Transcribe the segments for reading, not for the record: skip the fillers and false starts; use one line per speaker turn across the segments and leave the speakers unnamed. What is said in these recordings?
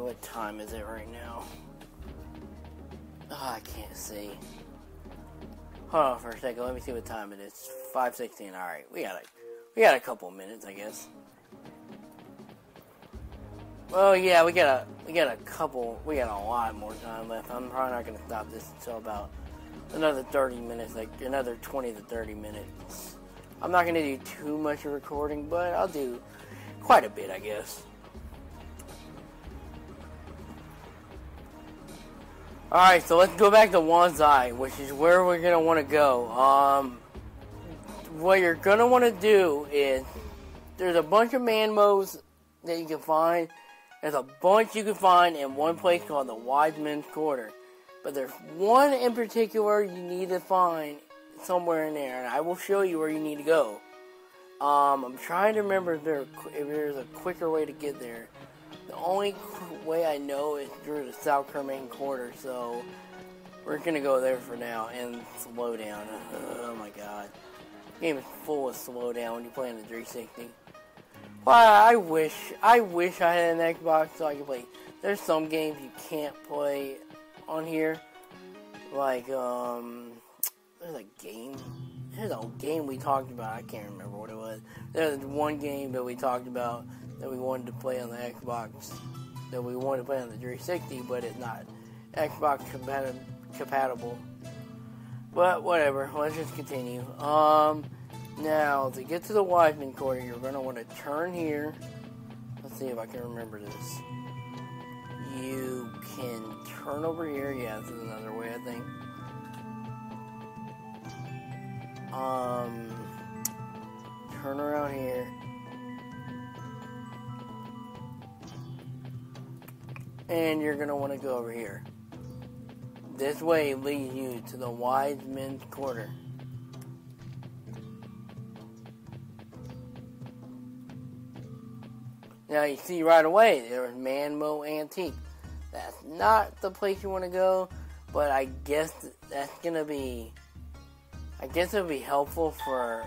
What time is it right now? Oh, I can't see. Hold on for a second. Let me see what time it is. 5:16. All right, we got a couple minutes, I guess. Well, yeah, we got a lot more time left. I'm probably not gonna stop this until about another 30 minutes, like another 20 to 30 minutes. I'm not gonna do too much of recording, but I'll do quite a bit, I guess. Alright, so let's go back to Wanzai, which is where we're going to want to go. What you're going to want to do is, there's a bunch of man modes that you can find. There's a bunch you can find in one place called the Wise Men's Quarter. But there's one in particular you need to find somewhere in there, and I will show you where you need to go. I'm trying to remember if there's a quicker way to get there. The only way I know is through the South Kermain Quarter, so we're gonna go there for now and slow down. Oh my god. The game is full of slowdown when you play on the 360. Well, I wish I had an Xbox so I could play. There's some games you can't play on here. Like, there's a game we talked about. I can't remember what it was. There's one game that we talked about that we wanted to play on the Xbox, that we wanted to play on the 360, but it's not Xbox compatible. But whatever, let's just continue. Now, to get to the Wiseman Quarter, you're going to want to turn here. Let's see if I can remember this. You can turn over here. Yeah, this is another way, I think. Turn around here. And you're going to want to go over here. This way leads you to the Wise Men's Quarter. Now you see right away, there's Manmo Antique. That's not the place you want to go, but I guess that's going to be... I guess it'll be helpful for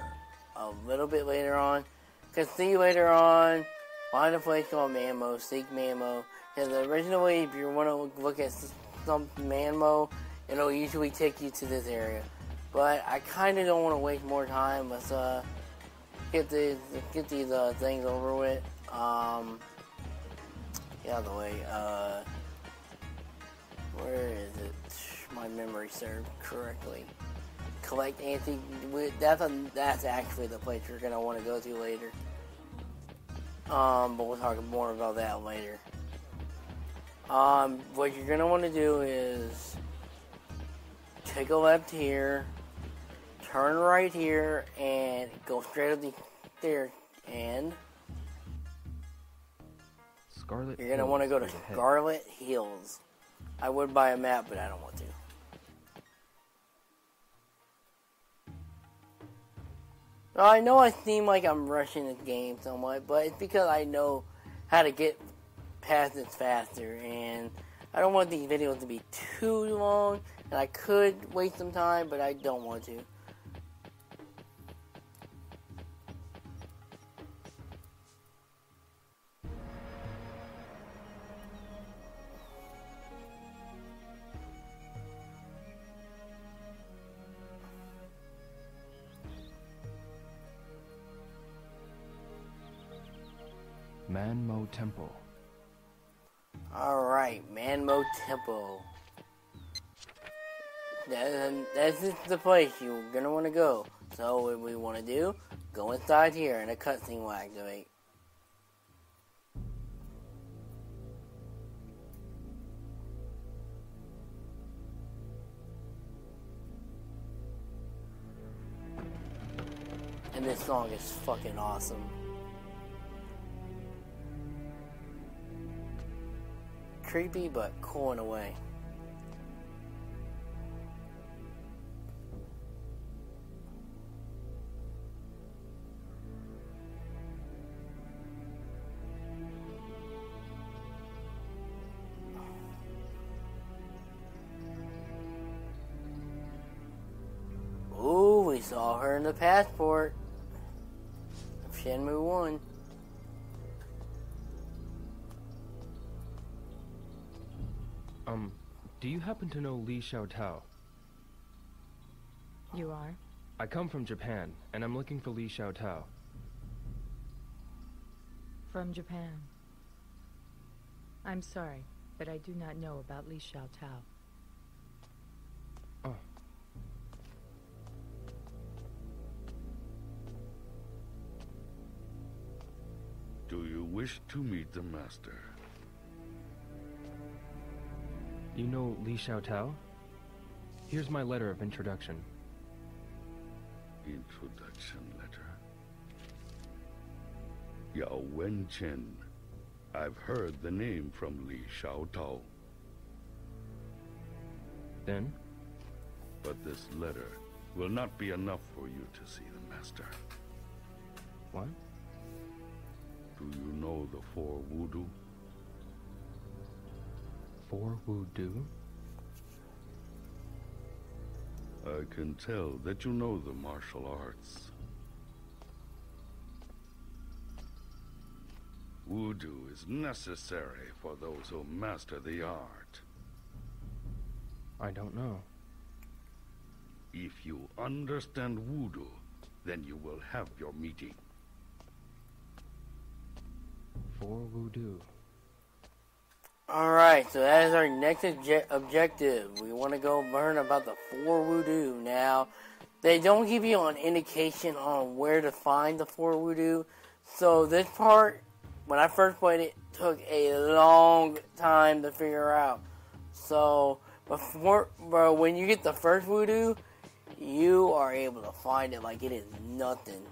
a little bit later on. Because see later on, find a place called Manmo, seek Manmo. Because originally, if you want to look at some Manmo, it'll usually take you to this area. But I kind of don't want to waste more time. Let's get these things over with. Get out of the way. Where is it? My memory served correctly. Collect antique. That's actually the place you're gonna want to go to later. But we'll talk more about that later. What you're gonna want to do is take a left here, turn right here, and go straight up the stairs. And you're gonna want to go to Scarlet Hills. I would buy a map, but I don't want to. I know I seem like I'm rushing this game somewhat, but it's because I know how to get past this faster, and I don't want these videos to be too long, and I could waste some time, but I don't want to.
Manmo Temple.
Alright, Manmo Temple. This is the place you're gonna want to go. So what we want to do, go inside here and a cutscene will activate. And this song is fucking awesome. Creepy, but cool in a way. Ooh, we saw her in the passport of Shenmue 1.
Do you happen to know Lishao Tao?
You are?
I come from Japan, and I'm looking for Lishao Tao.
From Japan. I'm sorry, but I do not know about Lishao Tao.
Oh.
Do you wish to meet the master?
You know Lishao Tao? Here's my letter of introduction.
Introduction letter. Yao Wen Chen. I've heard the name from Lishao Tao.
Then?
But this letter will not be enough for you to see the master.
What?
Do you know the 4 voodoo?
4 voodoo?
I can tell that you know the martial arts. Voodoo is necessary for those who master the art.
I don't know.
If you understand voodoo, then you will have your meeting.
4 voodoo.
Alright, so that is our next objective. We want to go learn about the 4 voodoo. Now, they don't give you an indication on where to find the 4 voodoo. So this part, when I first played it, took a long time to figure out. So, when you get the first voodoo, you are able to find it like it is nothing.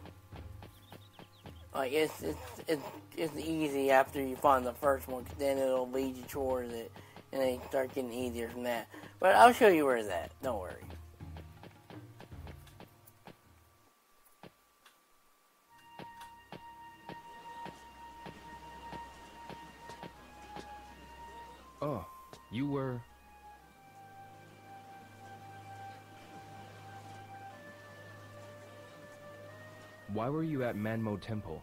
Like, it's easy after you find the first one, 'cause then it'll lead you towards it, and then you start getting easier from that. But I'll show you where it's at, don't worry.
Oh, you were... Why were you at Manmo Temple?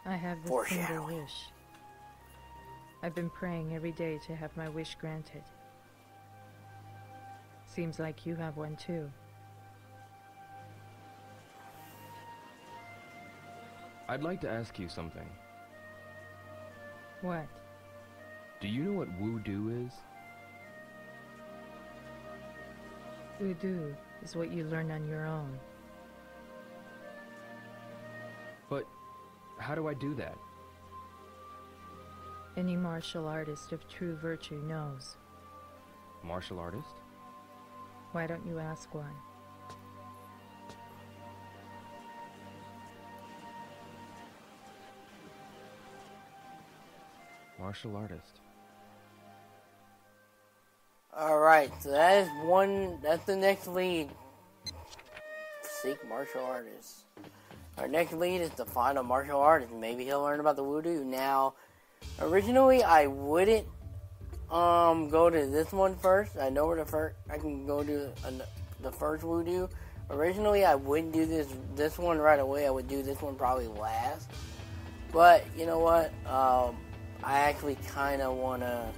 I have this single wish. I've been praying every day to have my wish granted. Seems like you have one too.
I'd like to ask you something.
What?
Do you know what voodoo is?
Voodoo is what you learn on your own.
But how do I do that?
Any martial artist of true virtue knows.
Martial artist?
Why don't you ask one?
Martial artist.
Alright, so that is that's the next lead. Seek martial artist. Our next lead is to find a martial artist. Maybe he'll learn about the voodoo. Now, originally I wouldn't go to this one first. I know where I can go to the first voodoo. Originally I wouldn't do this one right away. I would do this one probably last. But you know what? I actually kind of want to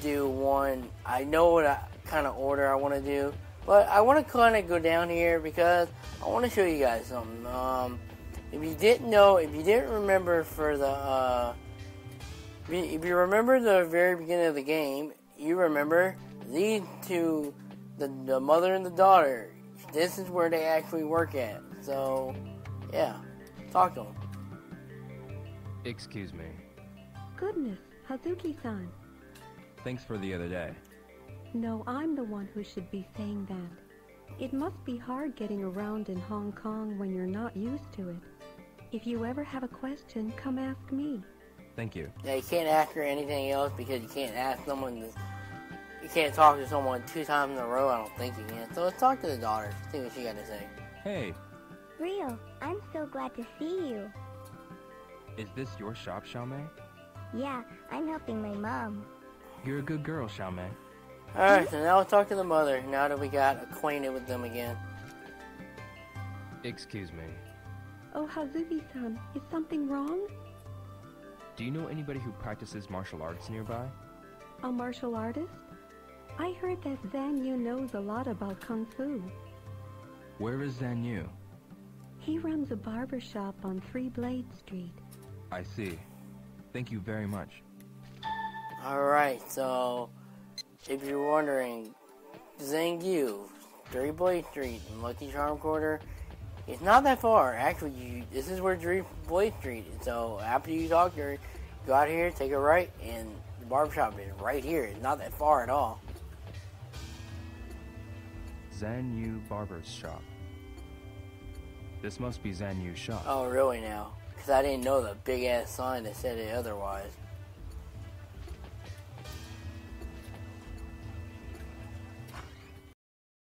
do one. I know what kind of order I want to do, but I want to kind of go down here because I want to show you guys something. If you didn't remember for the if you remember the very beginning of the game, you remember these two, the mother and the daughter. This is where they actually work at. So yeah, talk to them.
Excuse me.
Goodness, Hazuki-san.
Thanks for the other day.
No, I'm the one who should be saying that. It must be hard getting around in Hong Kong when you're not used to it. If you ever have a question, come ask me.
Thank you.
Yeah, you can't ask her anything else because you can't ask someone. You can't talk to someone 2 times in a row. I don't think you can. So let's talk to the daughter. See what she got to say.
Hey,
Real, I'm so glad to see you.
is this your shop, Xiaomei?
Yeah, I'm helping my mom.
You're a good girl, Xiaomei.
Alright, so now let's talk to the mother, now that we got acquainted with them again.
Excuse me.
Oh, Hazuki-san, is something wrong?
Do you know anybody who practices martial arts nearby?
A martial artist? I heard that Zan Yu knows a lot about Kung Fu.
Where is Zan Yu?
He runs a barber shop on 3 Blade Street.
I see. Thank you very much.
Alright, so if you're wondering, Zhang Yu, 3 Blade Street, Lucky Charm Quarter, it's not that far. Actually, this is where 3 Blade Street is. So after you talk to her, go out here, take a right, and the barbershop is right here. It's not that far at all.
Zan Yu Barber's Shop. This must be Zan Yu's shop.
Oh, really now? Because I didn't know the big-ass sign that said it otherwise.